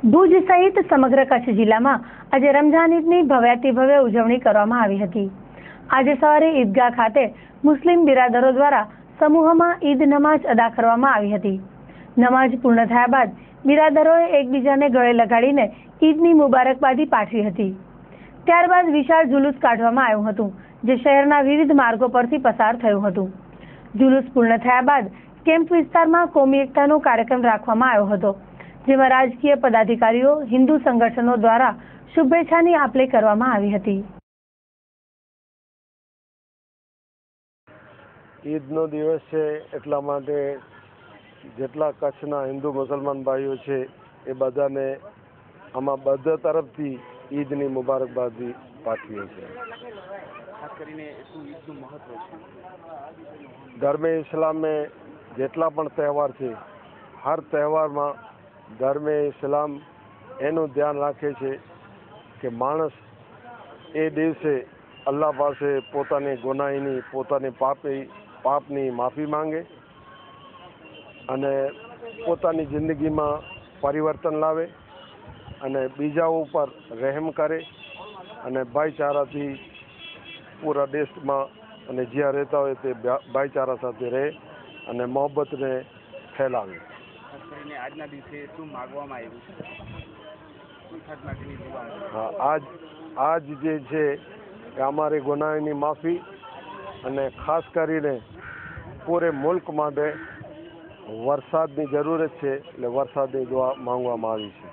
ભુજ સહિત સમગ્ર કચ્છ જિલ્લામાં આજે રમઝાન ઈદની ભવ્યાતિભવ્ય ઉજવણી કરવામાં આવી હતી। આજે સવારે ઈદગાહ ખાતે મુસ્લિમ બિરાદરો દ્વારા સમૂહમાં ઈદ નમાઝ અદા કરવામાં આવી હતી। નમાઝ પૂર્ણ થયા બાદ બિરાદરોએ એકબીજાને ગળે લગાડીને ઈદની મુબારકબાદી પાઠવી હતી। ત્યારબાદ વિશાળ જુલુસ કાઢવામાં આવ્યું હતું, જે શહેરના વિવિધ માર્ગો પરથી પસાર થયું હતું। જુલુસ પૂર્ણ થયા બાદ કેમ્પ વિસ્તારમાં કોમી એકતાનો કાર્યક્રમ રાખવામાં આવ્યો હતો, જેમાં રાજકીય પદાધિકારીઓ, હિન્દુ સંગઠનો દ્વારા શુભેચ્છાની આપ-લે કરવામાં આવી હતી। ઈદનો દિવસ છે એટલા માટે જેટલા કચ્છના હિન્દુ મુસલમાન ભાઈઓ છે એ બધાને આમાં બધા તરફથી ઈદની મુબારકબાદી પાઠવીએ છીએ। ખાસ કરીને શું ઈદનું મહત્વ છે? ધર્મે ઇસ્લામે જેટલા પણ તહેવાર છે, હર તહેવારમાં ધર્મે ઇસ્લામ એનું ધ્યાન રાખે છે કે માણસ એ દિવસે અલ્લાહ પાસે પોતાની ગુનાહીની, પોતાની પાપની માફી માંગે અને પોતાની જિંદગીમાં પરિવર્તન લાવે અને બીજાઓ ઉપર રહેમ કરે અને ભાઈચારાથી પૂરા દેશમાં અને જ્યાં રહેતા હોય તે ભાઈચારા સાથે રહે અને મોહબ્બતને ફેલાવે। ખાસ કરીને આજના દિવસે શું માગવામાં આવ્યું છે? હા, આજ જે છે કે અમારી ગુનાહીની માફી અને ખાસ કરીને પૂરે મુલ્ક માટે વરસાદની જરૂરત છે, એટલે વરસાદની દુઆ માંગવામાં આવી છે।